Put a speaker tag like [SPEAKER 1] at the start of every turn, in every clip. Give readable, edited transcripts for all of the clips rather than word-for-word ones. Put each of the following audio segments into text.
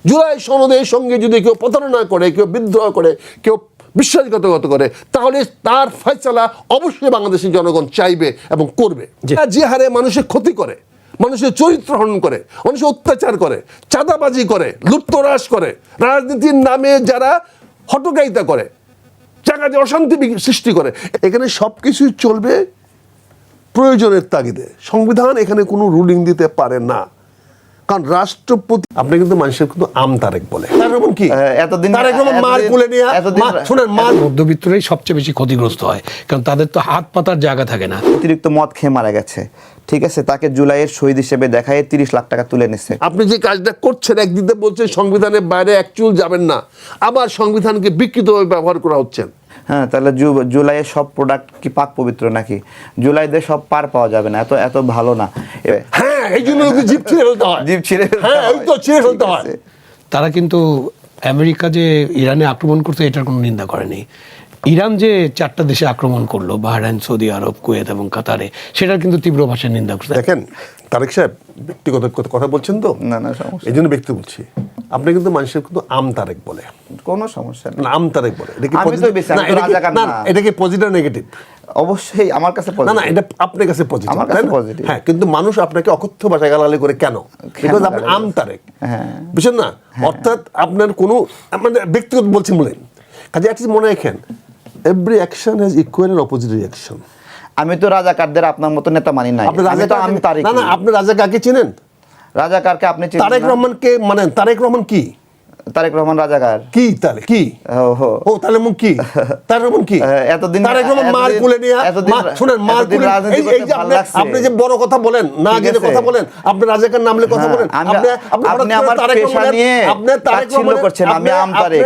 [SPEAKER 1] জুলাই সনদের সঙ্গে যদি কেউ প্রতারণা করে, কেউ বিদ্রোহ করে, কেউ বিশ্বাসঘাতকতা করে, তাহলে তার ফয়সালা অবশ্যই বাংলাদেশের জনগণ চাইবে এবং করবে। যে হারে মানুষের ক্ষতি করে, মানুষের চরিত্র হনন করে, মানুষের অত্যাচার করে, চাঁদাবাজি করে, লুপ্তরাজ করে, রাজনীতির নামে যারা হটকারিতা করে, জায়গায় অশান্তি সৃষ্টি করে, এখানে সব কিছুই চলবে প্রয়োজনের তাগিদে। সংবিধান এখানে কোনো রুলিং দিতে পারে না, কারণ রাষ্ট্রপতি আপনি কিন্তু মানুষের কিন্তু আমতারেক বলে। কি
[SPEAKER 2] এতদিন
[SPEAKER 3] মধ্যবিত্তরাই সবচেয়ে বেশি ক্ষতিগ্রস্ত হয়, কারণ তাদের তো হাত পাতার জায়গা থাকে না।
[SPEAKER 2] অতিরিক্ত মদ খেয়ে মারা গেছে, ঠিক আছে, তাকে জুলাইয়ের শহীদ হিসেবে দেখায় 30 লাখ টাকা তুলে নিচ্ছে।
[SPEAKER 1] আপনি যে কাজটা করছেন, একদিকে বলছেন সংবিধানের বাইরে এক চুল যাবেন না, আবার সংবিধানকে বিকৃতভাবে ব্যবহার করা হচ্ছে।
[SPEAKER 2] হ্যাঁ, তাহলে জুলাইয়ের সব প্রোডাক্ট কি পাক পবিত্র নাকি? জুলাইতে সব পার পাওয়া যাবে না, এত ভালো না।
[SPEAKER 1] হ্যাঁ, এই জন্য জিপ ছিঁড়ে ফেলতে হয়,
[SPEAKER 2] জিপ ছিঁড়ে,
[SPEAKER 1] হ্যাঁ ওই তো ছিঁড়ে ফেলতে হয়।
[SPEAKER 3] তারা কিন্তু আমেরিকা যে ইরানে আক্রমণ করতে এটার কোনো নিন্দা করেনি। ইরান যে 4টা দেশে আক্রমণ করলো, বাহরাইন, সৌদি আরব, কুয়েত এবং কাতারে, সেটার কিন্তু তীব্র ভাষায় নিন্দা করছে।
[SPEAKER 1] দেখেন তারেক সাহেব, ব্যক্তিগত কথা বলছেন তো,
[SPEAKER 2] না সমস্যা,
[SPEAKER 1] এই জন্য ব্যক্তি বলছি। আপনি কিন্তু মানুষের কিন্তু আমতারেক বলে,
[SPEAKER 2] কোনো সমস্যা
[SPEAKER 1] না আমতারেক বলে।
[SPEAKER 2] এটা
[SPEAKER 1] কি পজিটিভ নেগেটিভ?
[SPEAKER 2] অবশ্যই আমার কাছে
[SPEAKER 1] না, এটা আপনার কাছে পজিটিভ, হ্যাঁ, কিন্তু মানুষ আপনাকে অকথ্য ভাষায় গালাগালি করে কেন? বিকজ আপনি আমতারেক, বুঝছেন না? অর্থাৎ আপনার কোনো ব্যক্তিগত বলছেন বলেন, কাজে একটা মনে রাখেন, every action has equal and opposite reaction.
[SPEAKER 2] আমি তো রাজাকারদের আপনার মতো নেতা মানি নাই।
[SPEAKER 1] আপনি রাজাকারকে চিনেন?
[SPEAKER 2] রাজাকারকে আপনি চিনেন?
[SPEAKER 1] তারেক রহমানকে মানেন? তারেক রহমান কি?
[SPEAKER 2] তারেক রহমান রাজাকার কি? তাহলে কি?
[SPEAKER 1] ও তাহলে মুখ কি? তারেক রহমান কি?
[SPEAKER 2] এতদিন
[SPEAKER 1] তারেক রহমান মার কুলে নিয়ে, শুনেন, মার কুলে, এই যে আপনি যে বড় কথা বলেন, না গেলে কথা বলেন, আপনি রাজাকার নামলে কথা বলেন,
[SPEAKER 2] আপনি আমার পেশা নিয়ে আপনি তারেক রহমান করছেন, আমি আমতারেক,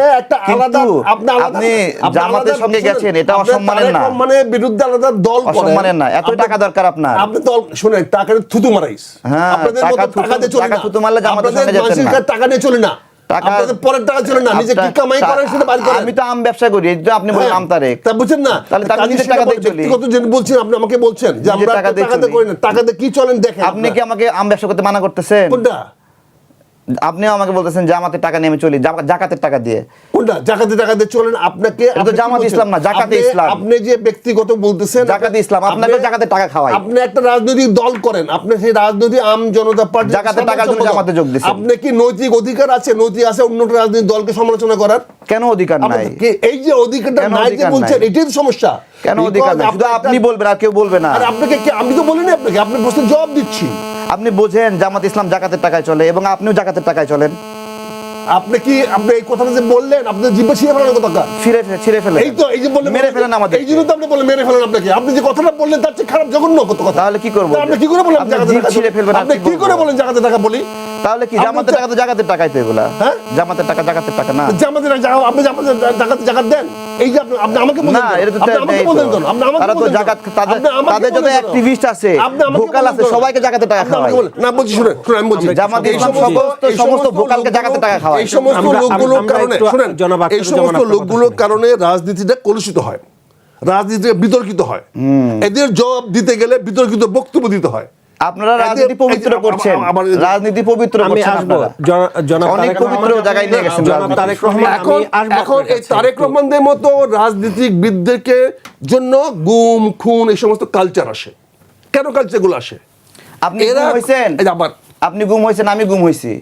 [SPEAKER 2] কিন্তু আপনি জামাতের সঙ্গে গেছেন, এটা অসম্মানের না?
[SPEAKER 1] মানে বিরুদ্ধে আলাদা দল করেন,
[SPEAKER 2] অসম্মানের না? এত টাকা দরকার আপনার?
[SPEAKER 1] আপনি দল, শুনেন, টাকা থুতু মারাইস, আপনাদের মতো টাকা দিয়ে চলে না,
[SPEAKER 2] থুতু মারলে জামাতের সঙ্গে যেতেন না।
[SPEAKER 1] টাকা নিয়ে চলে না, পরের টাকা ছিল না, নিজে কি কামাই করেন সেটা বাইর করেন।
[SPEAKER 2] আমি তো আম ব্যবসা করি, এই যে আপনি বলেন আমতারেক,
[SPEAKER 1] তা বুঝছেন না?
[SPEAKER 2] তাহলে তার নিজের টাকা দিয়ে চলি।
[SPEAKER 1] কত জন বলছেন, আপনি আমাকে বলছেন যে আমরা টাকা দিয়ে করি না, টাকা দিয়ে কি চলেন দেখেন।
[SPEAKER 2] আপনি কি আমাকে আম ব্যবসা করতে মানা করতেছেন?
[SPEAKER 1] কোনটা?
[SPEAKER 2] আপনিও আমাকে বলতেছেন জামাতের টাকা নিয়ে আমি চলি, জাকাতের টাকা দিয়ে।
[SPEAKER 1] কোনটা? জাকাতের টাকা দিয়ে চলেন? আপনাকে
[SPEAKER 2] এটা তো জামাত ইসলাম না, জাকাতে ইসলাম।
[SPEAKER 1] আপনি যে ব্যক্তিগত বলতেছেন
[SPEAKER 2] জাকাতে ইসলাম, আপনাকে জাকাতের টাকা খাওয়ায়।
[SPEAKER 1] আপনি একটা রাজনৈতিক দল করেন, আপনি সেই রাজনৈতিক আম জনতা পার্টি
[SPEAKER 2] জাকাতের টাকার জন্য জামাতে যোগ দিয়েছেন।
[SPEAKER 1] আপনি কি নৈতিক অধিকার আছে, নৈতিক আছে অন্য রাজনৈতিক দলকে সমালোচনা করার?
[SPEAKER 2] কেন অধিকার নাই?
[SPEAKER 1] এই যে অধিকারটা নাই যে বলছেন, এটাই তো সমস্যা।
[SPEAKER 2] কেন অধিকার নাই? শুধু আপনি বলবেন আর কেউ বলবে না।
[SPEAKER 1] আর আপনাকে আমি তো বলিনি আপনাকে, আপনি প্রশ্নের জবাব দিচ্ছি।
[SPEAKER 2] আপনি বোঝেন জামাত ইসলাম জাকাতের টাকায় চলে এবং আপনিও জাকাতের টাকায় চলেন।
[SPEAKER 1] আপনি কি, আপনি এই কথাটা যে বললেন, আপনি জিব্বা ছিঁড়ে ফেলার কথা,
[SPEAKER 2] ছিঁড়ে ফেলেন।
[SPEAKER 1] এই তো, এই যে বললেন
[SPEAKER 2] মেরে ফেলেন আমাদের,
[SPEAKER 1] এই জন্য তো আপনি বললেন মেরে ফেলেন আপনাকে। আপনি যে কথাটা বললেন তার চেয়ে খারাপ জঘন্য কথা।
[SPEAKER 2] তাহলে কি করব?
[SPEAKER 1] আপনি কি করে বলেন
[SPEAKER 2] ছিঁড়ে ফেলবেন?
[SPEAKER 1] আপনি কি করে বলেন জাকাতের টাকা বলি?
[SPEAKER 2] তাহলে কি জামাতের টাকা তো জাকাতের টাকাই তো এগুলা? হ্যাঁ, জামাতের টাকা জাকাতের টাকা না?
[SPEAKER 1] জামাতের টাকা আপনি জামাতের জাকাত দেন? এই যে আপনি আমাকে বলেন
[SPEAKER 2] না, এটা তো আমাকে বলেন কেন? আপনি আমাকে তো জাকাত, তাদের যত অ্যাক্টিভিস্ট আছে, ভোকাল আছে, সবাইকে জাকাতের টাকা খাওয়ায়
[SPEAKER 1] না। বলছি, শুনেন, আমি বলছি,
[SPEAKER 2] জামাত ইসলাম সমস্ত ভোকালকে জাকাতের টাকা খাওয়ায়।
[SPEAKER 1] এই সমস্ত লোকগুলোর কারণে, শুনেন, এই সমস্ত লোকগুলোর কারণে রাজনীতিটা কলুষিত হয়, রাজনীতিটা বিতর্কিত হয়। এদের জবাব দিতে গেলে বিতর্কিত বক্তব্য দিতে হয়।
[SPEAKER 2] আপনারা রাজনীতি পবিত্র করছেন, রাজনীতি পবিত্র করছেন আপনারা, অনেক পবিত্র জায়গায় নিয়ে গেছেন।
[SPEAKER 1] এখন এই তারেক রহমানদের মতো রাজনীতিবিদদেরকে জন্য গুম খুন এই সমস্ত কালচার আসে। কেন কালচারগুলো আসে?
[SPEAKER 2] আপনি গুম হইছেন, আপনি গুম হইছেন, আমি গুম হইছি,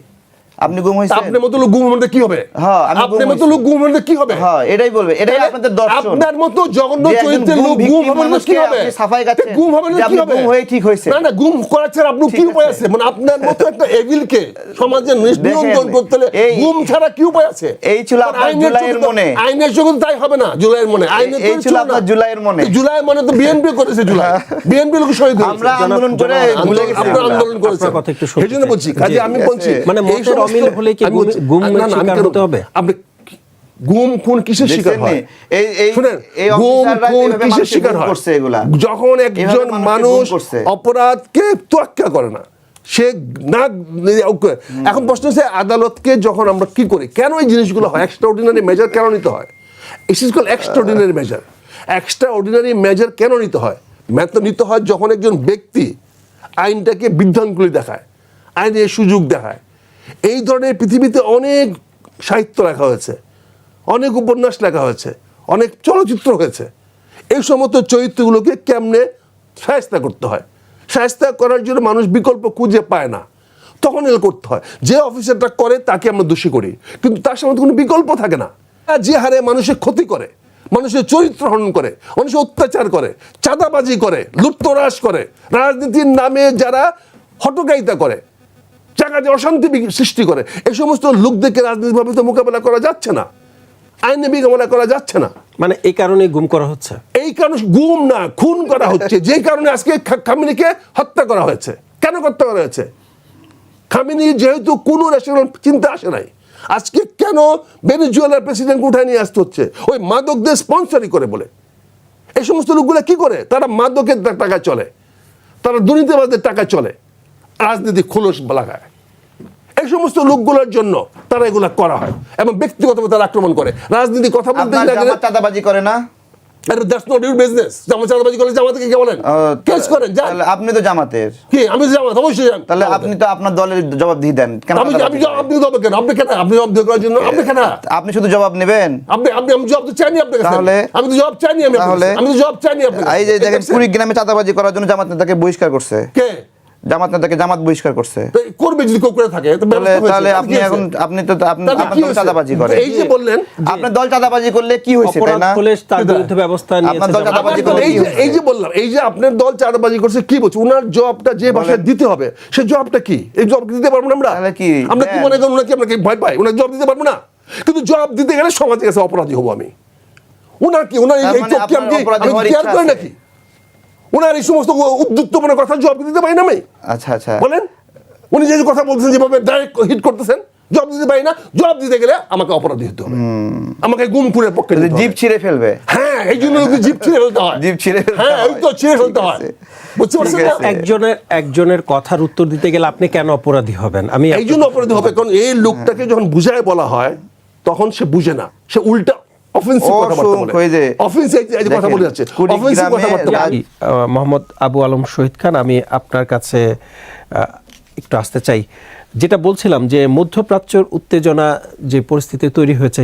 [SPEAKER 2] আপনি গুম হইছেন।
[SPEAKER 1] আপনার মতো লোক গুম হলে কি হবে?
[SPEAKER 2] হ্যাঁ,
[SPEAKER 1] আপনার মতো লোক গুম হলে কি হবে?
[SPEAKER 2] হ্যাঁ, এটাই বলবে, এটাই আপনাদের দর্শন।
[SPEAKER 1] আপনার মতো জঘন্য চরিত্রের লোক গুম হলে কি হবে?
[SPEAKER 2] আপনি সাফাই গাচ্ছেন,
[SPEAKER 1] গুম হবে না, কি হবে?
[SPEAKER 2] গুম হয়ে ঠিক হইছে
[SPEAKER 1] না, গুম করাচ্ছেন আপনি, কি উপায় আছে? মানে আপনার মতো একটা এভিলকে সমাজে নিয়ন্ত্রণ করতে হলে গুম ছাড়া কি উপায় আছে?
[SPEAKER 2] এই ছিল আপনার জুলাইয়ের মনে।
[SPEAKER 1] আইনের জগৎ তাই হবে না, জুলাইয়ের মনে। আইনের
[SPEAKER 2] এই ছিল আপনার জুলাইয়ের মনে।
[SPEAKER 1] জুলাই মানে তো বিএনপি করেছে, জুলাই বিএনপি লোক শহীদ হয়েছে।
[SPEAKER 2] আমরা আন্দোলন করে ভুলে গেছি,
[SPEAKER 1] আমরা আন্দোলন করেছি। সেজন্য বলছি, কাজে আমি বলছি,
[SPEAKER 3] মানে মতের অমিল হলে কি গুম শিকার হতে হবে?
[SPEAKER 1] আপনি গুম খুন কিসের শিকার হয়? শুনেন, গুম খুন কিসের শিকার হয়? যখন একজন মানুষ অপরাধকে তোয়াক্কা করে না, সে না। এখন প্রশ্ন হচ্ছে আদালতকে যখন আমরা কি করি, কেন এই জিনিসগুলো হয়? এক্সট্রাঅর্ডিনারি মেজার কেন নিতে হয়? It is called extraordinary measure. Extraordinary measure কেন নিতে হয়? নিতে হয় যখন একজন ব্যক্তি আইনটাকে বিভ্রান্তি দেখায়, আইনের সুযোগ দেখায়, এই ধরনের পৃথিবীতে অনেক সাহিত্য লেখা হয়েছে, অনেক উপন্যাস লেখা হয়েছে, অনেক চলচ্চিত্র হয়েছে। এই সমস্ত চরিত্রগুলোকে কেমনে শায়েস্তা করতে হয়, শায়েস্তা করার জন্য মানুষ বিকল্প খুঁজে পায় না, তখন এগুলো করতে হয়। যে অফিসারটা করে তাকে আমরা দোষী করি, কিন্তু তার সামনে কোনো বিকল্প থাকে না। যে হারে মানুষের ক্ষতি করে, মানুষের চরিত্র হনন করে, মানুষের অত্যাচার করে, চাঁদাবাজি করে, লুপ্তরাজ করে, রাজনীতির নামে যারা হটকারিতা করে, জায়গায় অশান্তি সৃষ্টি করে, এই সমস্ত লোকদেরকে রাজনীতিভাবে তো মোকাবেলা করা যাচ্ছে না, আইনে মোকাবেলা করা যাচ্ছে না।
[SPEAKER 4] মানে এই কারণে গুম করা হচ্ছে,
[SPEAKER 1] এই কারণে গুম না, খুন করা হচ্ছে। যে কারণে আজকে খামেনিকে হত্যা করা হয়েছে। কেন হত্যা করা হয়েছে? খামেনি যেহেতু কোনো রেশনাল চিন্তা আসে নাই, আজকে কেন ভেনেজুয়েলার প্রেসিডেন্টকে উঠায় নিয়ে আসতে হচ্ছে? ওই মাদকদের স্পন্সরই করে বলে। এই সমস্ত লোকগুলো কি করে? তারা মাদকের টাকা চলে, তারা দুর্নীতিবাজদের টাকা চলে, রাজনীতি খোলস লাগায়। এই সমস্ত লোকগুলোর জন্য তারা এগুলা করা হয় এবং ব্যক্তিগতভাবে তারা আক্রমণ করে। রাজনীতি কথা বলতে
[SPEAKER 2] চাঁদাবাজি করে না,
[SPEAKER 1] that's not your business। চাঁদাবাজি করলে জামাতকে কে বলেন? কেস করেন।
[SPEAKER 2] আপনি তো জামাতের।
[SPEAKER 1] কি? আমি তো জামাত, অবশ্যই।
[SPEAKER 2] তাহলে আপনি তো আপনার দলের জবাবদিহি দেন কেন?
[SPEAKER 1] আপনি জবাব কেন? আপনি কেন? আপনি জবাব দেওয়ার জন্য আপনি কেন?
[SPEAKER 2] আপনি শুধু জবাব নেবেন?
[SPEAKER 1] আমি জবাব তো চাইনি আপনার কাছে।
[SPEAKER 2] তাহলে
[SPEAKER 1] আমি তো জবাব চাইনি। আমি তো জবাব চাইনি আপনার কাছে।
[SPEAKER 2] এই যে দেখেন কুড়িগ্রামে চাঁদাবাজি করার জন্য জামাত নেতাকে বহিষ্কার করছে।
[SPEAKER 1] কে?
[SPEAKER 2] জামাত নেতাকে জামাত বহিষ্কার করছে।
[SPEAKER 1] করবে যদি কেউ করে থাকে
[SPEAKER 2] তাহলে আপনি তো আপনার দল চাঁদাবাজি করে।
[SPEAKER 1] এই যে বললেন
[SPEAKER 2] আপনার দল চাঁদাবাজি করলে কি হয়েছে, তাই না?
[SPEAKER 4] তার বিরুদ্ধে ব্যবস্থা নিয়েছে।
[SPEAKER 2] আপনার দল চাঁদাবাজি করলে কি হয়েছে?
[SPEAKER 1] এই যে বললাম, এই যে আপনার দল চাঁদাবাজি করছে, কি বলছে? ওনার জবাবটা যে ভাষায় দিতে হবে, সেই জবাবটা কি? এই জবাব দিতে পারবো না আমরা?
[SPEAKER 2] তাহলে কি
[SPEAKER 1] আমরা কি মনে করেন ওনাকে আমরা কি ভয় পাই? ওনার জবাব দিতে পারবো না? কিন্তু জবাব দিতে গেলে সমাজের কাছে অপরাধী হবো আমি। ওনার কি ওনার এই চোখকে আমি কেয়ার করে নাকি? ওনার এই সমস্ত উদ্যুক্তপূর্ণ কথা জবাব দিতে পারি না আমি?
[SPEAKER 2] আচ্ছা আচ্ছা,
[SPEAKER 1] বলেন। উনি যে কথা বলতেছেন, যেভাবে ডাইরেক্ট হিট করতেছেন, জবাব দিতে পারি না। জবাব দিতে গেলে আমাকে অপরাধী হতে হবে, আমাকে গুম করে পক্ষে
[SPEAKER 2] জিভ ছিঁড়ে ফেলবে।
[SPEAKER 1] হ্যাঁ, এই জন্য জিভ ছিঁড়ে ফেলতে হয়।
[SPEAKER 2] জিভ ছিঁড়ে,
[SPEAKER 1] হ্যাঁ, ওই তো ছিঁড়ে ফেলতে হয়। বুঝতে পারছেন?
[SPEAKER 4] একজনের কথার উত্তর দিতে গেলে আপনি কেন অপরাধী হবেন? আমি
[SPEAKER 1] এই জন্য অপরাধী হবে, কারণ এই লোকটাকে যখন বুঝায় বলা হয় তখন সে বুঝে না, সে উল্টা অফেন্সিভ কথাবার্তা বলে। অফেন্সিভ কথা বলে যাচ্ছে, অফেন্সিভ কথাবার্তা বলে।
[SPEAKER 4] মোহাম্মদ আবু আলম শহীদ খান, আমি আপনার কাছে একটু আসতে চাই। যেটা বলছিলাম যে মধ্যপ্রাচ্যের উত্তেজনা যে পরিস্থিতি তৈরি হয়েছে,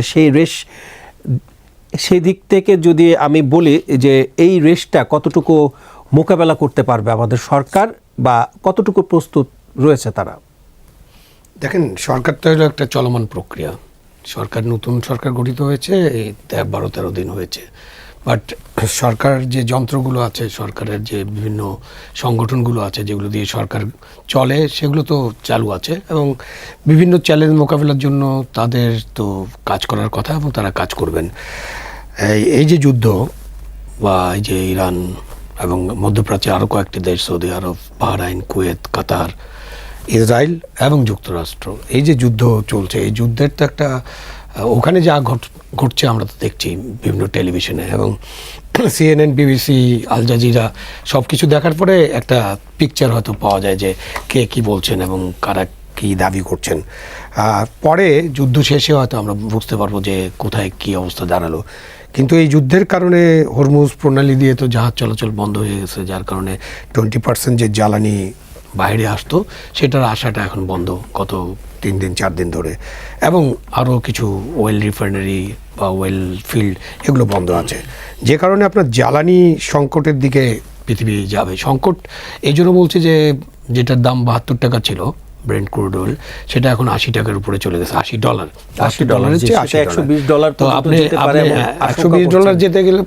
[SPEAKER 4] সেই দিক থেকে যদি আমি বলি যে এই রেশটা কতটুকু মোকাবেলা করতে পারবে আমাদের সরকার, বা কতটুকু প্রস্তুত রয়েছে তারা?
[SPEAKER 3] দেখেন, সরকার তো হলো একটা চলমান প্রক্রিয়া। নতুন সরকার গঠিত হয়েছে, এই 12-13 দিন হয়েছে। বাট সরকার যে যন্ত্রগুলো আছে, সরকারের যে বিভিন্ন সংগঠনগুলো আছে যেগুলো দিয়ে সরকার চলে, সেগুলো তো চালু আছে এবং বিভিন্ন চ্যালেঞ্জ মোকাবেলার জন্য তাদের তো কাজ করার কথা এবং তারা কাজ করবেন। এই যে যুদ্ধ, বা এই যে ইরান এবং মধ্যপ্রাচ্যে আরও কয়েকটি দেশ, সৌদি আরব, বাহরাইন, কুয়েত, কাতার, ইসরায়েল এবং যুক্তরাষ্ট্র, এই যে যুদ্ধ চলছে, এই যুদ্ধের তো একটা ওখানে যা ঘটছে আমরা তো দেখছি বিভিন্ন টেলিভিশনে, এবং CNN, BBC, আল জাজিরা সব কিছু দেখার পরে একটা পিকচার হয়তো পাওয়া যায় যে কে কী বলছেন এবং কারা কী দাবি করছেন। পরে যুদ্ধ শেষে হয়তো আমরা বুঝতে পারবো যে কোথায় কী অবস্থা দাঁড়ালো। কিন্তু এই যুদ্ধের কারণে হরমুজ প্রণালী দিয়ে তো জাহাজ চলাচল বন্ধ হয়ে গেছে, যার কারণে 20% যে জ্বালানি বাইরে আসতো সেটার আশাটা এখন বন্ধ গত 3 দিন 4 দিন ধরে, এবং আরও কিছু ওয়েল রিফাইনারি বা ওয়েল ফিল্ড এগুলো বন্ধ আছে, যে কারণে আপনার জ্বালানি সংকটের দিকে পৃথিবী যাবে। সংকট এই জন্য বলছে যে যেটার দাম 72 টাকা ছিল ব্রেন্ট ক্রুড অয়েল, সেটা এখন $80 উপরে চলে গেছে। $80
[SPEAKER 4] $120
[SPEAKER 3] তো আপনি $120 যেতে গেলে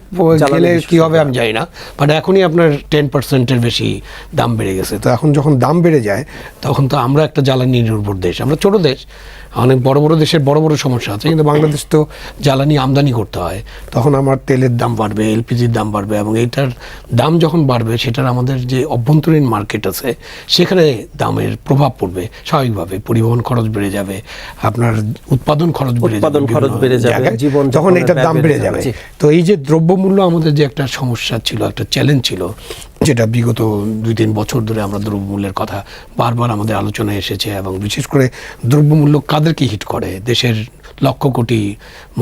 [SPEAKER 3] কি হবে আমি জানি না, বাট এখনই আপনার 10%-এর বেশি দাম বেড়ে গেছে। তো এখন যখন দাম বেড়ে যায় তখন তো আমরা একটা জ্বালানি নির্ভর দেশ, আমরা ছোট দেশ, অনেক বড় বড় দেশের বড় বড় সমস্যা আছে, কিন্তু বাংলাদেশ তো জ্বালানি আমদানি করতে হয়, তখন আমার তেলের দাম বাড়বে, এলপিজির দাম বাড়বে, এবং এইটার দাম যখন বাড়বে সেটার আমাদের যে অভ্যন্তরীণ মার্কেট আছে সেখানে দামের প্রভাব পড়বে স্বাভাবিকভাবে। পরিবহন খরচ বেড়ে যাবে, আপনার উৎপাদন খরচ বেড়ে যাবে, তখন এটার দাম বেড়ে যাবে। তো এই যে দ্রব্যমূল্য আমাদের যে একটা সমস্যা ছিল, একটা চ্যালেঞ্জ ছিল, যেটা বিগত 2-3 বছর ধরে আমরা দ্রব্যমূল্যের কথা বারবার আমাদের আলোচনায় এসেছে, এবং বিশেষ করে দ্রব্যমূল্য কাদেরকে হিট করে, দেশের লক্ষ কোটি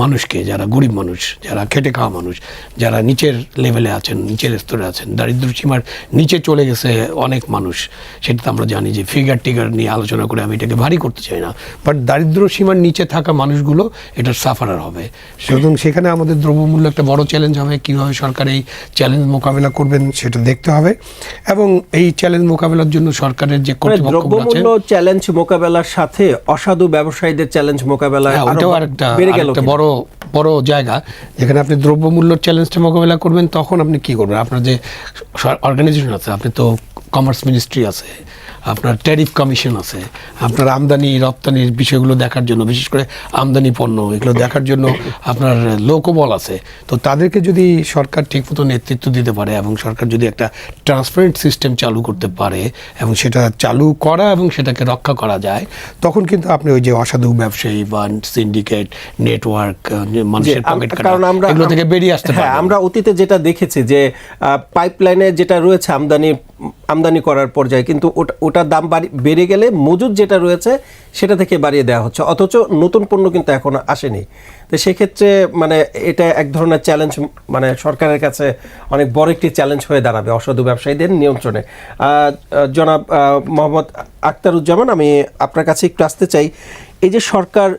[SPEAKER 3] মানুষকে, যারা গরিব মানুষ, যারা খেটে খাওয়া মানুষ, যারা নিচের লেভেলে আছেন, নিচের স্তরে আছেন, দারিদ্র্য সীমার নিচে চলে গেছে অনেক মানুষ, সেটা তো আমরা জানি। যে ফিগার টিগার নিয়ে আলোচনা করে আমি এটাকে ভারী করতে চাই না, বাট দারিদ্র্য সীমার নিচে থাকা মানুষগুলো এটার সাফারার হবে। সুতরাং সেখানে আমাদের দ্রব্যমূল্য একটা বড় চ্যালেঞ্জ হবে। কীভাবে সরকার এই চ্যালেঞ্জ মোকাবেলা করবেন সেটা দেখতে হবে, এবং এই চ্যালেঞ্জ মোকাবেলার জন্য সরকারের যে কর্তৃপক্ষগুলো আছে,
[SPEAKER 4] দ্রব্যমূল্য চ্যালেঞ্জ মোকাবেলার সাথে অসাধু ব্যবসায়ীদের চ্যালেঞ্জ মোকাবেলা
[SPEAKER 3] ওটাও আরেকটা বড় জায়গা, যেখানে আপনি দ্রব্যমূল্যের চ্যালেঞ্জটা মোকাবেলা করবেন। তখন আপনি কি করবেন? আপনার যে অর্গানাইজেশন আছে, আপনি তো কমার্স মিনিস্ট্রি আছে, আপনার ট্যারিফ কমিশন আছে, আপনার আমদানি রপ্তানির বিষয়গুলো দেখার জন্য, বিশেষ করে আমদানি পণ্য এগুলো দেখার জন্য আপনার লোকবল আছে। তো তাদেরকে যদি সরকার ঠিকমতো নেতৃত্ব দিতে পারে, এবং সরকার যদি একটা ট্রান্সপারেন্ট সিস্টেম চালু করতে পারে, এবং সেটা চালু করা এবং সেটাকে রক্ষা করা যায়, তখন কিন্তু আপনি ওই যে অসাধু ব্যবসায়ী বা সিন্ডিকেট নেটওয়ার্ক, মানুষের পকেট কাটা, এগুলো থেকে বেরিয়ে আসতে পারে।
[SPEAKER 4] আমরা অতীতে যেটা দেখেছি যে পাইপলাইনে যেটা রয়েছে আমদানি করার পর্যায়ে, কিন্তু ওটার দাম বেড়ে গেলে মজুদ যেটা রয়েছে সেটা থেকে বাড়িয়ে দেওয়া হচ্ছে, অথচ নতুন পণ্য কিন্তু এখনো আসেনি। তো সেক্ষেত্রে মানে এটা এক ধরনের চ্যালেঞ্জ, মানে সরকারের কাছে অনেক বড় একটি চ্যালেঞ্জ হয়ে দাঁড়াবে অসাধু ব্যবসায়ীদের নিয়ন্ত্রণে। জনাব মোহাম্মদ আখতারুজ্জামান, আমি আপনার কাছে একটু আসতে চাই, এই যে সরকার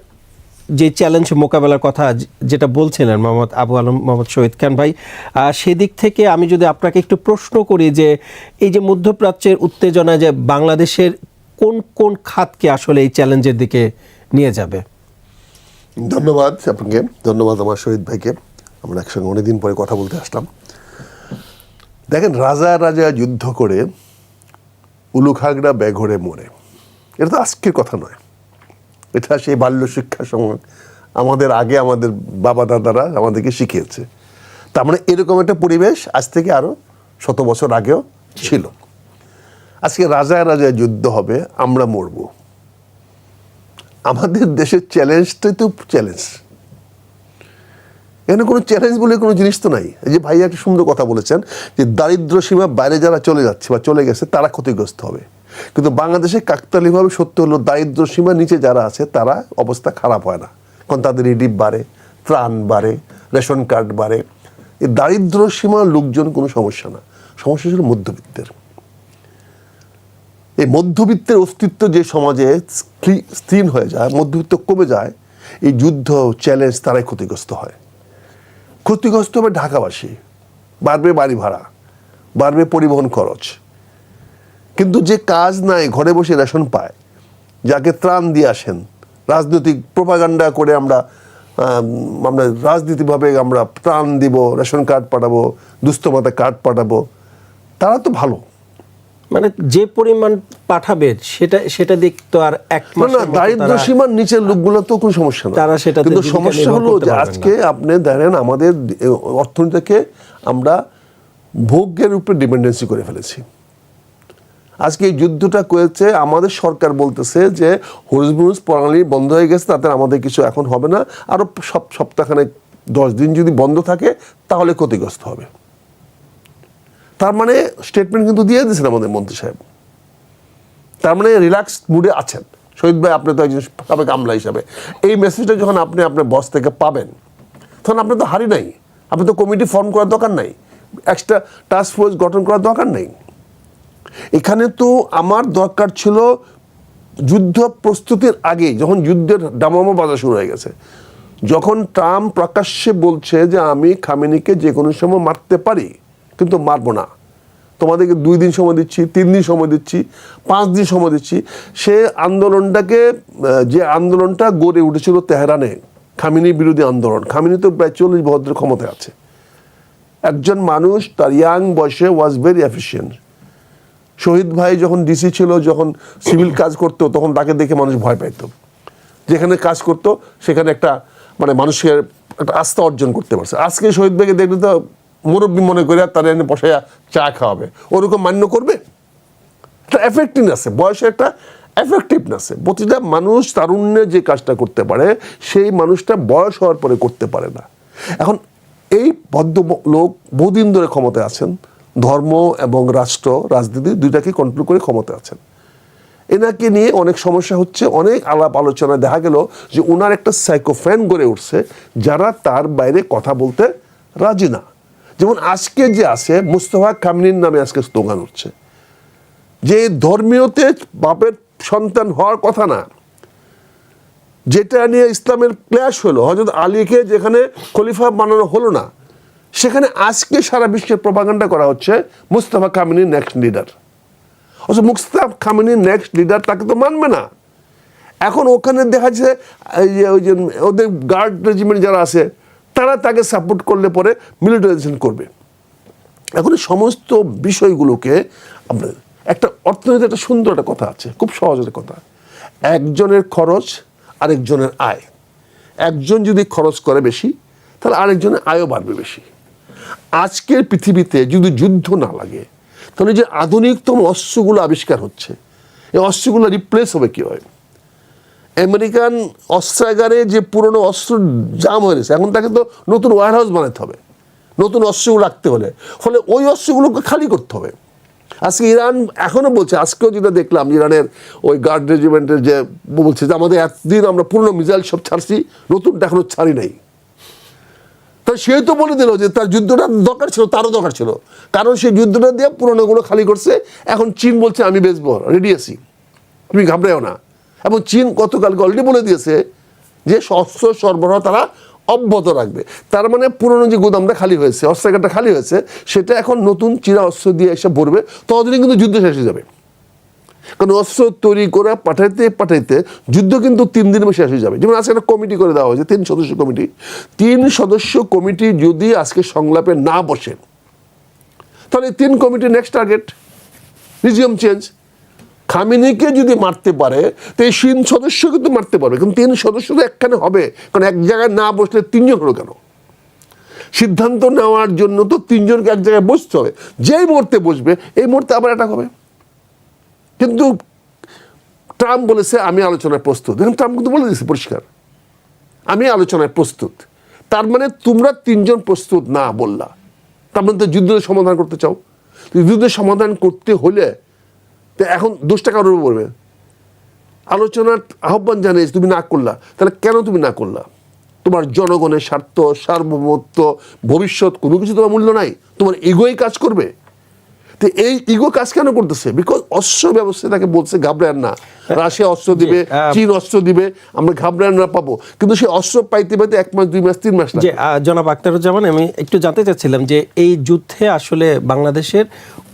[SPEAKER 4] যে চ্যালেঞ্জ মোকাবেলার কথা যেটা বলছিলেন মোহাম্মদ শহীদ খান ভাই, সেদিক থেকে আমি যদি আপনাকে একটু প্রশ্ন করি যে এই যে মধ্যপ্রাচ্যের উত্তেজনা, যে বাংলাদেশের কোন কোন খাতকে আসলে এই চ্যালেঞ্জের দিকে নিয়ে যাবে?
[SPEAKER 1] ধন্যবাদ আপনাকে, ধন্যবাদ আমার শহীদ ভাইকে। আমরা একসঙ্গে অনেকদিন পরে কথা বলতে আসলাম। দেখেন, রাজা রাজা যুদ্ধ করে উলুখাগড়া বেঘরে মরে, এটা তো আজকের কথা নয়। এটা সেই বাল্য শিক্ষার সময় আমাদের আগে আমাদের বাবা দাদারা আমাদেরকে শিখিয়েছে। তার মানে এরকম একটা পরিবেশ আজ থেকে আরো 100 বছর আগেও ছিল। আজকে রাজা রাজা যুদ্ধ হবে, আমরা মরবো। আমাদের দেশের চ্যালেঞ্জটাই তো চ্যালেঞ্জ, এখানে কোনো চ্যালেঞ্জ বলে কোনো জিনিস তো নাই। এই যে ভাই একটা সুন্দর কথা বলেছেন যে দারিদ্র সীমার বাইরে যারা চলে যাচ্ছে বা চলে গেছে তারা ক্ষতিগ্রস্ত হবে, কিন্তু বাংলাদেশে কাকতালীয়ভাবে সত্য হলো দারিদ্র সীমার নিচে যারা আছে তারা অবস্থা খারাপ হয় না, কারণ তাদের রিলিফ বাড়ে, ত্রাণ বাড়ে, রেশন কার্ড বাড়ে। এই দারিদ্র সীমার লোকজন কোনো সমস্যা না, সমস্যা ছিল মধ্যবিত্তের। এই মধ্যবিত্তের অস্তিত্ব যে সমাজে স্থির হয়ে যায়, মধ্যবিত্ত কমে যায়, এই যুদ্ধ চ্যালেঞ্জ তারাই ক্ষতিগ্রস্ত হয়। ক্ষতিগ্রস্ত হবে ঢাকাবাসী, বাড়বে বাড়ি ভাড়া, বাড়বে পরিবহন খরচ। কিন্তু যে কাজ নাই, ঘরে বসে রেশন পায়, যাকে ত্রাণ দিয়ে আসেন, রাজনৈতিক প্রোপাগান্ডা করে আমরা রাজনীতিভাবে আমরা ত্রাণ দিব, রেশন কার্ড পাঠাবো, দুস্থ ভাতা কার্ড পাঠাবো, তারা তো ভালো।
[SPEAKER 4] মানে যে পরিমাণ পাঠাবে সেটা দিক তো আর এক মাস
[SPEAKER 1] না, দারিদ্র সীমার নিচের লোকগুলো তো কোনো সমস্যা না,
[SPEAKER 4] তারা সেটা।
[SPEAKER 1] কিন্তু সমস্যা হলো যে আজকে আপনি দেখেন আমাদের অর্থনীতিকে আমরা ভোগের উপরে ডিপেন্ডেন্সি করে ফেলেছি। আজকে এই যুদ্ধটা করেছে আমাদের সরকার, বলতেছে যে হরুজ প্রণালী বন্ধ হয়ে গেছে, তাতে আমাদের কিছু এখন হবে না, আরো সপ্তাহখানে 10 দিন যদি বন্ধ থাকে তাহলে ক্ষতিগ্রস্ত হবে। তার মানে স্টেটমেন্ট কিন্তু দিয়ে দিয়েছেন আমাদের মন্ত্রী সাহেব, তার মানে রিল্যাক্স মুডে আছেন। শহীদ ভাই, আপনি তো একজন সাবেক আমলা হিসাবে এই মেসেজটা যখন আপনি আপনার বস থেকে পাবেন, তখন আপনি তো হারি নাই, আপনি তো কমিটি ফর্ম করার দরকার নাই, এক্সট্রা টাস্ক ফোর্স গঠন করার দরকার নেই। এখানে তো আমার দরকার ছিল যুদ্ধ প্রস্তুতির আগে, যখন যুদ্ধের ডামামা বাজা শুরু হয়ে গেছে, যখন ট্রাম্প প্রকাশ্যে বলছে যে আমি খামেনিকে যে কোনো সময় মারতে পারি কিন্তু মারবো না, তোমাদেরকে 2 দিন সময় দিচ্ছি, 3 দিন সময় দিচ্ছি, 5 দিন সময় দিচ্ছি। সে আন্দোলনটাকে, যে আন্দোলনটা গড়ে উঠেছিল তেহরানে, খামেনি বিরোধী আন্দোলন, খামেনি তো প্রায় 40 বছরের ক্ষমতায় আছে। একজন মানুষ তার ইয়াং বয়সে ওয়াজ ভেরি এফিশিয়েন্ট। শহীদ ভাই যখন ডিসি ছিল, যখন সিভিল কাজ করতো, তখন তাকে দেখে মানুষ ভয় পাইত। যেখানে কাজ করতো সেখানে একটা মানে মানুষের একটা আস্থা অর্জন করতে পারছে। আজকে শহীদ ভাইকে দেখলে তো মুরব্বী মনে করে তারা এনে বসাইয়া চা খাওয়াবে, ওরকম মান্য করবে? একটা এফেক্টিভনেস আছে, বয়সের একটা এফেক্টিভনেস আছে। প্রতিটা মানুষ তারুণ্যে যে কাজটা করতে পারে সেই মানুষটা বয়স হওয়ার পরে করতে পারে না। এখন এই ভদ্রলোক বহুদিন ধরে ক্ষমতায় আছেন, ধর্ম এবং রাষ্ট্র রাজনীতি দুইটাকে কন্ট্রোল করে ক্ষমতায় আছেন। এনাকে নিয়ে অনেক সমস্যা হচ্ছে, অনেক আলাপ আলোচনা দেখা গেল যে ওনার একটা সাইকোফ্যান গড়ে উঠছে যারা তার বাইরে কথা বলতে রাজি না। যেমন আজকে যে আছে মুস্তফা কামিনীর নামে আজকে স্লোগান উঠছে, যে ধর্মীয়তে বাপের সন্তান হওয়ার কথা না, যেটা নিয়ে ইসলামের ক্ল্যাশ হলো, হযরত আলীকে যেখানে খলিফা বানানো হলো না, সেখানে আজকে সারা বিশ্বের প্রপাগান্ডা করা হচ্ছে মুস্তফা কামিনী নেক্সট লিডার। অথচ মুস্তফা কামিনী নেক্সট লিডার তাকে তো মানবে না। এখন ওখানে দেখা যাচ্ছে ওই যে ওদের গার্ড রেজিমেন্ট যারা আছে তারা তাকে সাপোর্ট করলে পরে মিলিটারাইজেশন করবে। এখন এই সমস্ত বিষয়গুলোকে আমরা একটা অর্থনীতি, একটা সুন্দর একটা কথা আছে, খুব সহজ একটা কথা, একজনের খরচ আরেকজনের আয়। একজন যদি খরচ করে বেশি তাহলে আরেকজনের আয়ও বাড়বে বেশি। আজকের পৃথিবীতে যদি যুদ্ধ না লাগে তাহলে যে আধুনিকতম অস্ত্রগুলো আবিষ্কার হচ্ছে, এই অস্ত্রগুলো রিপ্লেস হবে কী হয়? আমেরিকান অস্ত্রাগারে যে পুরনো অস্ত্র জাম হয়ে গেছে, এখন তাকে তো নতুন ওয়্যারহাউস বানাতে হবে নতুন অস্ত্রগুলো রাখতে হলে, ফলে ওই অস্ত্রগুলোকে খালি করতে হবে। আজকে ইরান এখনও বলছে, আজকেও যেটা দেখলাম ইরানের ওই গার্ড রেজিমেন্টের যে বলছে যে আমাদের এতদিন আমরা পুরনো মিসাইল সব ছাড়ছি, নতুনটা এখনও ছাড়ি নাই। তাই সে তো বলে দিল যে তার যুদ্ধটা দরকার ছিল, তারও দরকার ছিল, কারণ সেই যুদ্ধটা দিয়ে পুরনোগুলো খালি করছে। এখন চীন বলছে আমি বেচবো, রেডি আছি, তুমি ঘাবড়াও না। এবং চীন গতকালকে অলরেডি বলে দিয়েছে যে অস্ত্র সরবরাহ তারা অব্যাহত রাখবে। তার মানে পুরনো যে গোদামটা খালি হয়েছে, অস্ত্রাগারটা খালি হয়েছে, সেটা এখন নতুন চীনা অস্ত্র দিয়ে এসে ভরবে, ততদিনে কিন্তু যুদ্ধ শেষ হয়ে যাবে। কারণ অস্ত্র তৈরি করে পাঠাইতে পাঠাইতে যুদ্ধ কিন্তু 3 দিনের মধ্যে শেষ হয়ে যাবে। যেমন আজকে একটা কমিটি করে দেওয়া হয়েছে, 3 সদস্য কমিটি। 3 সদস্য কমিটি যদি আজকে সংলাপে না বসে তাহলে 3 committee next target regime change. খামেনিকে যদি মারতে পারে তো এই 3 সদস্য কিন্তু মারতে পারবে, কিন্তু 3 সদস্য তো একখানে হবে, কারণ এক জায়গায় না বসলে 3 জন হলো কেন? সিদ্ধান্ত নেওয়ার জন্য তো 3 জনকে এক জায়গায় বসতে হবে। যেই মুহূর্তে বসবে এই মুহূর্তে আবার অ্যাটাক হবে। কিন্তু ট্রাম্প বলেছে আমি আলোচনায় প্রস্তুত। দেখুন, ট্রাম্প কিন্তু বলে দিয়েছে পরিষ্কার, আমি আলোচনায় প্রস্তুত। তার মানে তোমরা 3 জন প্রস্তুত না বললা, তার মানে তো যুদ্ধের সমাধান করতে চাও। যুদ্ধের সমাধান করতে হলে তো এখন দোষটা কারোর উপর পড়বে। আলোচনার আহ্বান জানিয়েছে, তুমি না করলা, তাহলে কেন তুমি না করলা? তোমার জনগণের স্বার্থ, সার্বভৌমত্ব, ভবিষ্যৎ কোনো কিছু তোমার মূল্য নাই, তোমার ইগোই কাজ করবে। তো এই ইগো কাজ কেন করতেছে? বিকজ অস্ত্র ব্যবস্থা তাকে বলছে ঘাবড়ান না, রাশিয়া অস্ত্র দিবে, চীন অস্ত্র দিবে, আমরা ঘাবড়ান না পাবো। কিন্তু সেই অস্ত্র পাইতে পাইতে 1 মাস 2 মাস 3 মাস লাগে।
[SPEAKER 4] জনাব আখতারুজ্জামান, আমি একটু জানতে চাচ্ছিলাম যে এই যুদ্ধে আসলে বাংলাদেশের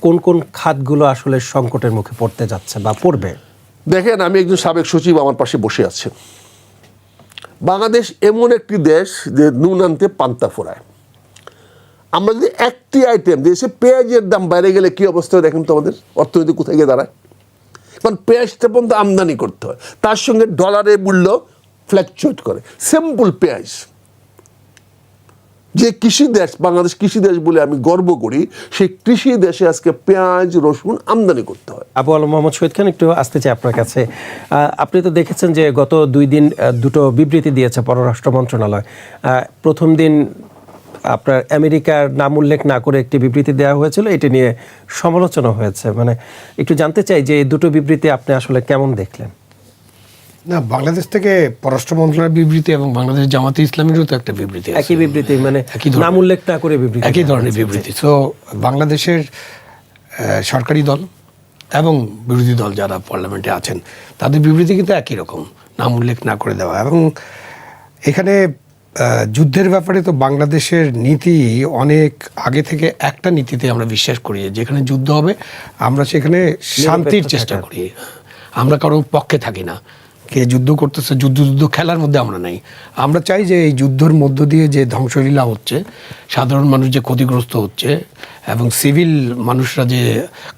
[SPEAKER 4] কোন কোন খাতগুলো আসলে সংকটের মুখে পড়তে যাচ্ছে বা পড়বে?
[SPEAKER 1] দেখেন, আমি একজন সাবেক সচিব আমার পাশে বসে আছেন। বাংলাদেশ এমন একটি দেশ যে নুন আনতে পান্তা ফোড়ায়। আমরা যদি একটি আইটেম দেশে পেঁয়াজের দাম বাইরে গেলে কি অবস্থা হয় দেখেন তো, আমাদের অর্থনীতি কোথায় গিয়ে দাঁড়ায়। কারণ পেঁয়াজটা পর্যন্ত আমদানি করতে হয়, তার সঙ্গে ডলারের মূল্য ফ্ল্যাকচুয়েট করে। সিম্পল পেঁয়াজ, যে কৃষি দেশ বাংলাদেশ কৃষি দেশ বলে আমি গর্ব করি, সেই কৃষি দেশে আজকে পেঁয়াজ রসুন আমদানি করতে হয়।
[SPEAKER 4] আবু আলম মোহাম্মদ শহীদ খান, একটু আসতে চাই আপনার কাছে। আপনি তো দেখেছেন যে গত 2 দিন 2টো বিবৃতি দিয়েছে পররাষ্ট্র মন্ত্রণালয়। প্রথম দিন আপনার আমেরিকার নাম উল্লেখ না করে একটি বিবৃতি দেওয়া হয়েছিল, এটি নিয়ে সমালোচনা হয়েছে। মানে একটু জানতে চাই যে এই 2টো বিবৃতি আপনি আসলে কেমন দেখলেন?
[SPEAKER 3] না, বাংলাদেশ থেকে পররাষ্ট্র মন্ত্রণালয়ের বিবৃতি এবং বাংলাদেশ জামাতে ইসলামীরও তো একটা বিবৃতি আছে,
[SPEAKER 4] একই বিবৃতি, মানে নাম উল্লেখ না করে বিবৃতি,
[SPEAKER 3] একই ধরনের বিবৃতি। তো বাংলাদেশের সরকারি দল এবং বিরোধী দল যারা পার্লামেন্টে আছেন তাদের বিবৃতি কিন্তু একই রকম, নাম উল্লেখ না করে দেওয়া। এবং এখানে যুদ্ধের ব্যাপারে তো বাংলাদেশের নীতি অনেক আগে থেকে একটা নীতিতে আমরা বিশ্বাস করি, যেখানে যুদ্ধ হবে আমরা সেখানে শান্তির চেষ্টা করি, আমরা কারো পক্ষে থাকি না। কে যুদ্ধ করতেছে, যুদ্ধ খেলার মধ্যে আমরা নাই। আমরা চাই যে এই যুদ্ধের মধ্য দিয়ে যে ধ্বংসলীলা হচ্ছে, সাধারণ মানুষ যে ক্ষতিগ্রস্ত হচ্ছে এবং সিভিল মানুষরা যে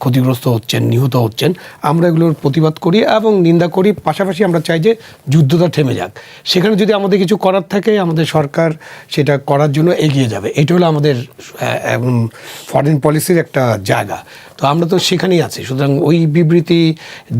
[SPEAKER 3] ক্ষতিগ্রস্ত হচ্ছেন, নিহত হচ্ছেন, আমরা এগুলোর প্রতিবাদ করি এবং নিন্দা করি। পাশাপাশি আমরা চাই যে যুদ্ধটা থেমে যাক। সেখানে যদি আমাদের কিছু করার থাকে, আমাদের সরকার সেটা করার জন্য এগিয়ে যাবে। এটা হলো আমাদের ফরেন পলিসির একটা জায়গা। তো আমরা তো সেখানেই আছি। সুতরাং ওই বিবৃতি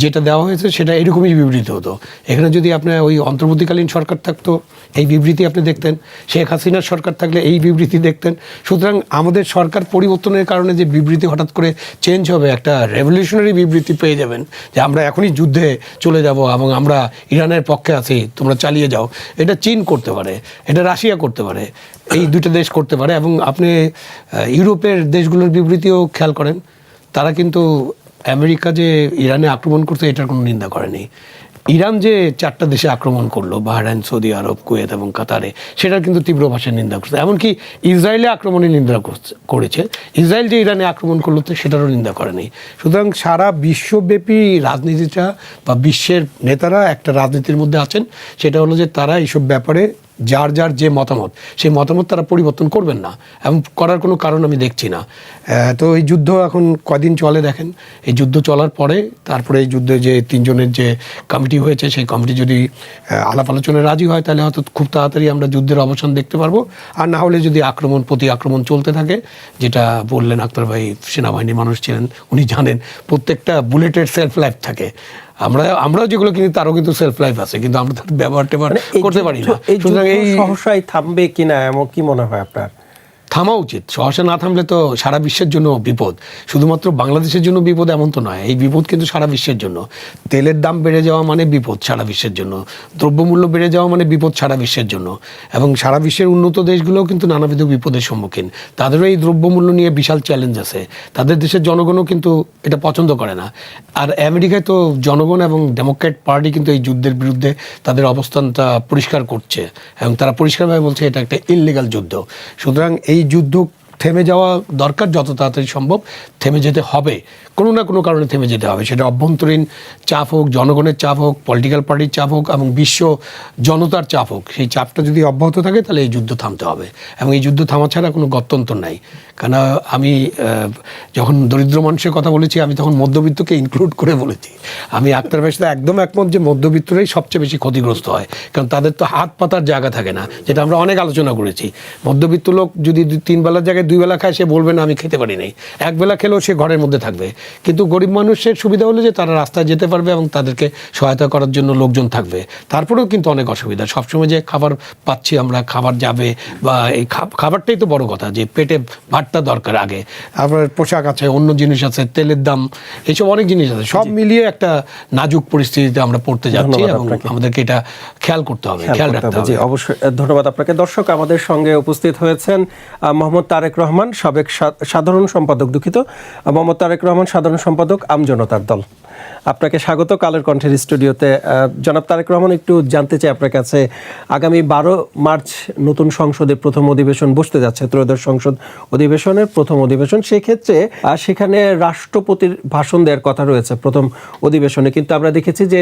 [SPEAKER 3] যেটা দেওয়া হয়েছে সেটা এরকমই বিবৃতি হতো। এখানে যদি আপনার ওই অন্তর্বর্তীকালীন সরকার থাকতো, এই বিবৃতি আপনি দেখতেন। শেখ হাসিনার সরকার থাকলে এই বিবৃতি দেখতেন। সুতরাং আমাদের সরকার পরিবর্তনের ইরানের কারণে যে বিবৃতি হঠাৎ করে চেঞ্জ হবে, একটা রেভলিউশনারি বিবৃতি পেয়ে যাবেন যে আমরা এখনই যুদ্ধে চলে যাব এবং আমরা ইরানের পক্ষে আছি, তোমরা চালিয়ে যাও, এটা চীন করতে পারে, এটা রাশিয়া করতে পারে, এই দুটো দেশ করতে পারে। এবং আপনি ইউরোপের দেশগুলোর বিবৃতিও খেয়াল করেন, তারা কিন্তু আমেরিকা যে ইরানে আক্রমণ করছে এটার কোনো নিন্দা করেনি। ইরান যে 4টা দেশে আক্রমণ করলো, বাহরাইন, সৌদি আরব, কুয়েত এবং কাতারে, সেটার কিন্তু তীব্র ভাষায় নিন্দা করছে। এমনকি ইসরায়েলে আক্রমণের নিন্দা করেছে, ইসরায়েল যে ইরানে আক্রমণ করলো তো সেটারও নিন্দা করেনি। সুতরাং সারা বিশ্বব্যাপী রাজনীতিটা বা বিশ্বের নেতারা একটা রাজনীতির মধ্যে আছেন, সেটা হলো যে তারা এইসব ব্যাপারে যার যার যে মতামত, সেই মতামত তারা পরিবর্তন করবেন না এবং করার কোনো কারণ আমি দেখছি না। তো এই যুদ্ধ এখন কদিন চলে দেখেন, এই যুদ্ধ চলার পরে তারপরে এই যুদ্ধে যে 3 জনের যে কমিটি হয়েছে, সেই কমিটি যদি আলাপ আলোচনায় রাজি হয় তাহলে হয়তো খুব তাড়াতাড়ি আমরা যুদ্ধের অবসান দেখতে পারবো। আর না হলে যদি আক্রমণ প্রতি আক্রমণ চলতে থাকে, যেটা বললেন আক্তার ভাই, সেনাবাহিনীর মানুষ ছিলেন, উনি জানেন প্রত্যেকটা বুলেটের সেলফ লাইফ থাকে। আমরাও যেগুলো কিনি তারও কিন্তু সেলফ লাইফ আছে, কিন্তু আমরা তার ব্যবহার করতে পারি না।
[SPEAKER 4] সুতরাং এই সহসায় থামবে কিনা এমন কি মনে হয় আপনার?
[SPEAKER 3] থামা উচিত। সহসা না থামলে তো সারা বিশ্বের জন্য বিপদ, শুধুমাত্র বাংলাদেশের জন্য বিপদ এমন তো নয়, এই বিপদ কিন্তু সারা বিশ্বের জন্য। তেলের দাম বেড়ে যাওয়া মানে বিপদ সারা বিশ্বের জন্য, দ্রব্যমূল্য বেড়ে যাওয়া মানে বিপদ সারা বিশ্বের জন্য। এবং সারা বিশ্বের উন্নত দেশগুলোও কিন্তু নানাবিধ বিপদের সম্মুখীন, তাদেরও এই দ্রব্যমূল্য নিয়ে বিশাল চ্যালেঞ্জ আছে, তাদের দেশের জনগণও কিন্তু এটা পছন্দ করে না। আর আমেরিকায় তো জনগণ এবং ডেমোক্র্যাট পার্টি কিন্তু এই যুদ্ধের বিরুদ্ধে তাদের অবস্থানটা পরিষ্কার করছে এবং তারা পরিষ্কারভাবে বলছে এটা একটা ইললিগাল যুদ্ধ। সুতরাং এই যুদ্ধ থেমে যাওয়া দরকার, যত তাড়াতাড়ি সম্ভব থেমে যেতে হবে, কোনো না কোনো কারণে থেমে যেতে হবে। সেটা অভ্যন্তরীণ চাপ হোক, জনগণের চাপ হোক, পলিটিক্যাল পার্টির চাপ হোক এবং বিশ্ব জনতার চাপ হোক, সেই চাপটা যদি অব্যাহত থাকে তাহলে এই যুদ্ধ থামতে হবে এবং এই যুদ্ধ থামা ছাড়া কোনো গত্যন্তর নাই। কেন আমি যখন দরিদ্র মানুষের কথা বলেছি, আমি তখন মধ্যবিত্তকে ইনক্লুড করে বলেছি। আমি আক্তার ভাইয়ের সাথে একদম একমত যে মধ্যবিত্তরাই সবচেয়ে বেশি ক্ষতিগ্রস্ত হয়, কারণ তাদের তো হাত পাতার জায়গা থাকে না, যেটা আমরা অনেক আলোচনা করেছি। মধ্যবিত্ত লোক যদি 3 বেলার জায়গায় 2 বেলা খায়, সে বলবে না আমি খেতে পারি নাই, 1 বেলা খেলেও সে ঘরের মধ্যে থাকবে। কিন্তু গরিব মানুষের সুবিধা হলো যে তারা রাস্তায় যেতে পারবে এবং তাদেরকে সহায়তা করার জন্য লোকজন থাকবে। তারপরেও কিন্তু অনেক অসুবিধা, সবসময় যে খাবার পাচ্ছি আমরা, খাবার যাবে বা এই খাবারটাই তো বড় কথা, যে পেটে ভাতটা দরকার আগে, আপনার পোশাক আছে, অন্য জিনিস আছে, তেলের দাম, এইসব অনেক জিনিস আছে, সব মিলিয়ে একটা নাজুক পরিস্থিতিতে আমরা পড়তে যাচ্ছি এবং আমাদেরকে এটা খেয়াল করতে হবে, খেয়াল রাখতে হবে।
[SPEAKER 4] অবশ্যই ধন্যবাদ আপনাকে। দর্শক, আমাদের সঙ্গে উপস্থিত হয়েছেন মোহাম্মদ তারেক রহমান, সাবেক সাধারণ সম্পাদক, দুঃখিত, মোহাম্মদ তারেক রহমান, সাধারণ সম্পাদক আমজনতার দল। আপনাকে স্বাগত কালের কণ্ঠের স্টুডিওতে। জনাব তারেক রহমান, একটু জানতে চাই আপনার কাছে, আগামী 12 মার্চ নতুন সংসদের প্রথম অধিবেশন বসতে যাচ্ছে, ত্রয়োদশ সংসদ অধিবেশনের প্রথম অধিবেশন। সেক্ষেত্রে সেখানে রাষ্ট্রপতির ভাষণ দেওয়ার কথা রয়েছে প্রথম অধিবেশনে, কিন্তু আমরা দেখেছি যে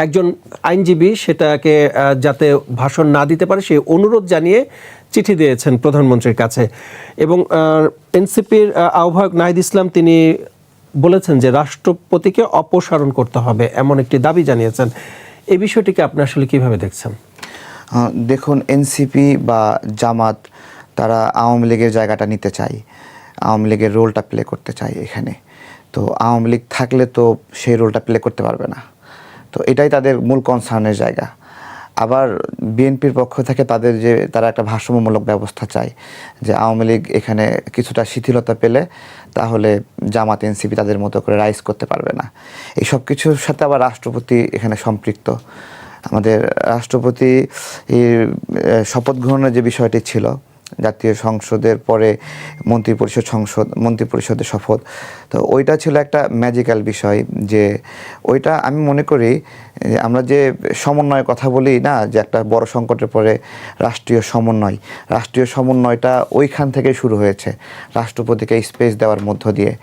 [SPEAKER 4] একজন আইনজীবী সেটাকে যাতে ভাষণ না দিতে পারে সেই অনুরোধ জানিয়ে চিঠি দিয়েছেন প্রধানমন্ত্রীর কাছে। এবং এনসিপির আহ্বায়ক নাহিদ ইসলাম তিনি বলেছেন যে রাষ্ট্রপতিকে অপসারণ করতে হবে, এমন একটি দাবি জানিয়েছেন। এই বিষয়টিকে আপনি আসলে কিভাবে দেখছেন?
[SPEAKER 2] দেখুন, এনসিপি বা জামাত তারা আওয়ামী লীগের জায়গাটা নিতে চায়, আওয়ামী লীগের রোলটা প্লে করতে চায় এখানে। তো আওয়ামী লীগ থাকলে তো সেই রোলটা প্লে করতে পারবে না, তো এটাই তাদের মূল কনসার্নের জায়গা। আবার বিএনপির পক্ষ থেকে তারা একটা ভারসাম্যমূলক ব্যবস্থা চায়, যে আওয়ামী লীগ এখানে কিছুটা শিথিলতা পেলে তাহলে জামাত এনসিপি তাদের মতো করে রাইজ করতে পারবে না। এই সব কিছুর সাথে আবার রাষ্ট্রপতি এখানে সম্পৃক্ত। আমাদের রাষ্ট্রপতি শপথ গ্রহণের যে বিষয়টি ছিল, জাতীয় সংসদের পরে মন্ত্রিপরিষদের শপথ, তো ওইটা ছিল একটা ম্যাজিক্যাল বিষয়। যে ওইটা আমি মনে করি আমরা যে সমন্বয়ের কথা বলি না, যে একটা বড় সংকটের পরে রাষ্ট্রীয় সমন্বয়টা ওইখান থেকে শুরু হয়েছে, রাষ্ট্রপতিকে স্পেস দেওয়ার মধ্য দিয়ে।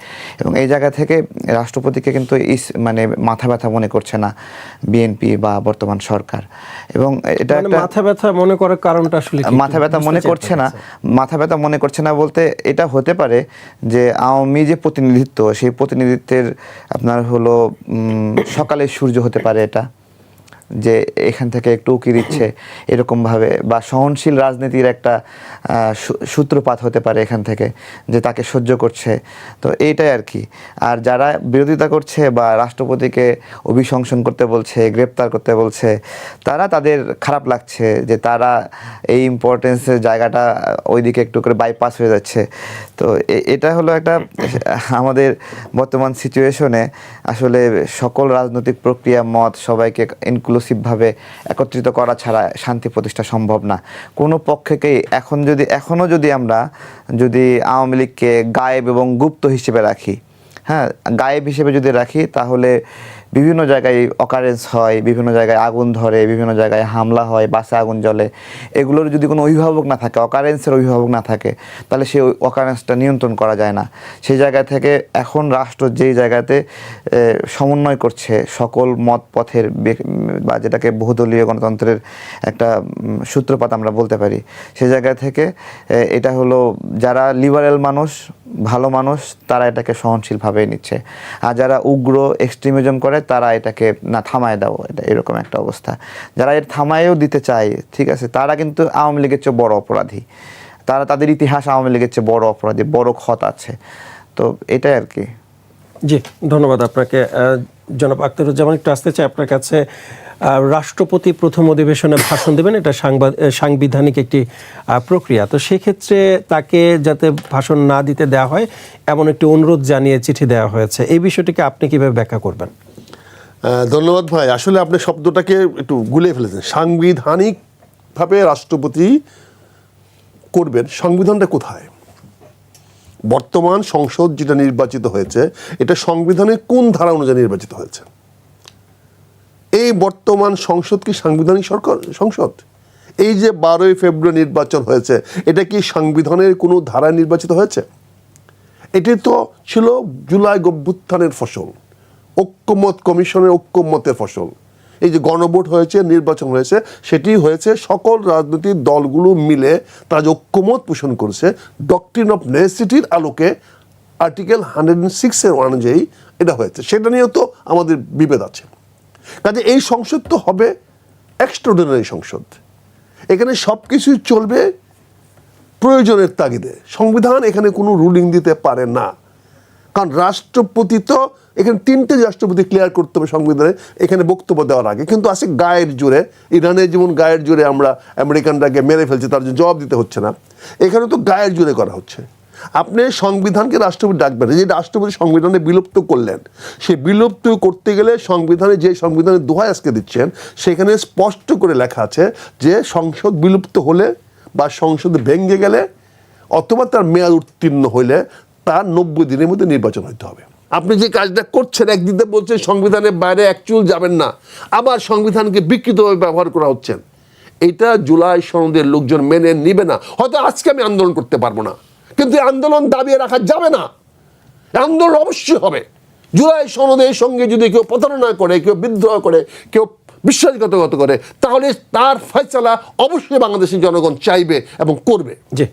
[SPEAKER 2] এবং এই জায়গা থেকে রাষ্ট্রপতিকে কিন্তু মানে মাথা ব্যথা মনে করছে না বিএনপি বা বর্তমান সরকার। এবং এটা একটা
[SPEAKER 4] মাথা ব্যথা মনে করার কারণটা আসলে
[SPEAKER 2] মাথা ব্যথা মনে করছে না বলতে এটা হতে পারে যে আওয়ামী যে প্রতিনিধিত্ব, সেই প্রতিনিধিত্বের আপনার হলো সকালের সূর্য হতে পারে এটা। যে এখান থেকে একটু উকি দিচ্ছে এরকমভাবে, বা সহনশীল রাজনীতির একটা সূত্রপাত হতে পারে এখান থেকে, যে তাকে সহ্য করছে। তো এইটাই আর কি। আর যারা বিরোধিতা করছে বা রাষ্ট্রপতিকে অভিশংসন করতে বলছে, গ্রেপ্তার করতে বলছে, তাদের খারাপ লাগছে যে তারা এই ইম্পর্টেন্সের জায়গাটা ওইদিকে একটু করে বাইপাস হয়ে যাচ্ছে। তো এটা হলো একটা আমাদের বর্তমান সিচুয়েশনে আসলে সকল রাজনৈতিক প্রক্রিয়া মত সবাইকে ইনক্লুসিভভাবে একত্রিত করা ছাড়া শান্তি প্রতিষ্ঠা সম্ভব না কোনো পক্ষকেই। এখনও যদি আমরা আওয়ামী লীগকে গায়েব এবং গুপ্ত হিসেবে রাখি, হ্যাঁ, গায়েব হিসেবে যদি রাখি, তাহলে বিভিন্ন জায়গায় অকারেন্স হয়, বিভিন্ন জায়গায় আগুন ধরে, বিভিন্ন জায়গায় হামলা হয়, বাসে আগুন জ্বলে। এগুলোর যদি কোনো অভিভাবক না থাকে, অকারেন্সের অভিভাবক না থাকে, তাহলে সেই অকারেন্সটা নিয়ন্ত্রণ করা যায় না। সেই জায়গা থেকে এখন রাষ্ট্র যেই জায়গাতে সমন্বয় করছে সকল মত পথের, বা যেটাকে বহুদলীয় গণতন্ত্রের একটা সূত্রপাত আমরা বলতে পারি, সেই জায়গা থেকে এটা হলো যারা লিবারেল মানুষ, ভালো মানুষ, তারা এটাকে সহনশীলভাবে নিচ্ছে। আর যারা উগ্র এক্সট্রিমিজম করে তারা এটাকে না থামায় দাও, এটা এরকম একটা অবস্থা। যারা এর থামায়ও দিতে চায়, ঠিক আছে, তারা কিন্তু আওয়ামী লীগের চেয়ে বড় অপরাধী। তাদের ইতিহাস আওয়ামী লীগের চেয়ে বড় অপরাধী, বড় ক্ষত আছে। তো এটাই আর কি।
[SPEAKER 4] জি, ধন্যবাদ আপনাকে। জনাব আখতারুজ্জামান, একটু আসতে চাই আপনার কাছে। রাষ্ট্রপতি প্রথম অধিবেশনে ভাষণ দেবেন, এটা সাংবিধানিক একটি প্রক্রিয়া। তো সেক্ষেত্রে তাকে যাতে ভাষণ না দিতে দেওয়া হয় এমন একটি অনুরোধ জানিয়ে চিঠি দেওয়া হয়েছে। এই বিষয়টিকে আপনি কিভাবে ব্যাখ্যা করবেন?
[SPEAKER 1] ধন্যবাদ ভাই। আসলে আপনি শব্দটাকে একটু গুলিয়ে ফেলেছেন। সাংবিধানিকভাবে রাষ্ট্রপতি করবেন, সংবিধানটা কোথায়? বর্তমান সংসদ যেটা নির্বাচিত হয়েছে, এটা সংবিধানের কোন ধারা অনুযায়ী নির্বাচিত হয়েছে? এই বর্তমান সংসদ কি সাংবিধানিক সংসদ? এই যে 12ই ফেব্রুয়ারি নির্বাচন হয়েছে, এটা কি সংবিধানের কোনো ধারায় নির্বাচিত হয়েছে? এটি তো ছিল জুলাই অভ্যুত্থানের ফসল, ঐক্যমত কমিশনের ঐক্যমতের ফসল। এই যে গণভোট হয়েছে, নির্বাচন হয়েছে, সেটি হয়েছে সকল রাজনৈতিক দলগুলো মিলে তারা যে ঐক্যমত পোষণ করেছে ডক্ট্রিন অফ নেসেসিটির আলোকে, আর্টিকেল 106 অনুযায়ী এটা হয়েছে। সেটা নিয়েও তো আমাদের বিভেদ আছে। কাজে এই সংসদ তো হবে এক্সট্রাঅর্ডিনারি সংসদ। এখানে সব কিছুই চলবে প্রয়োজনের তাগিদে। সংবিধান এখানে কোনো রুলিং দিতে পারে না, কারণ রাষ্ট্রপতি তো এখানে 3টে রাষ্ট্রপতি ক্লিয়ার করতে হবে সংবিধানে এখানে বক্তব্য দেওয়ার আগে। কিন্তু আছে গায়ের জোরে, ইরানে যেমন গায়ের জোরে আমরা আমেরিকানরাকে মেরে ফেলছি, তার জন্য জবাব দিতে হচ্ছে না, এখানে তো গায়ের জোরে করা হচ্ছে। আপনি সংবিধানকে রাষ্ট্রপতি ডাকবেন, যে রাষ্ট্রপতি সংবিধানে বিলুপ্ত করলেন, সে বিলুপ্ত করতে গেলে সংবিধানে যে সংবিধানের দোহাই আজকে দিচ্ছেন, সেখানে স্পষ্ট করে লেখা আছে যে সংসদ বিলুপ্ত হলে বা সংসদ ভেঙে গেলে অথবা তার মেয়াদ উত্তীর্ণ হইলে তার 90 দিনের মধ্যে নির্বাচন হইতে হবে। আপনি যে কাজটা করছেন, একদিকে বলছেন সংবিধানের বাইরে এক চুল যাবেন না, আবার সংবিধানকে বিকৃতভাবে ব্যবহার করা হচ্ছেন। এটা জুলাই সনদের লোকজন মেনে নিবে না। হয়তো আজকে আমি আন্দোলন করতে পারবো না, কিন্তু আন্দোলন দাবিয়ে রাখা যাবে না। আন্দোলন অবশ্যই হবে। জুলাই সনদের সঙ্গে যদি কেউ প্রতারণা করে, কেউ বিদ্রোহ করে, কেউ বিশ্বাসঘাতকতা করে, তাহলে তার ফয়সালা অবশ্যই বাংলাদেশের জনগণ চাইবে এবং করবে।
[SPEAKER 4] জি।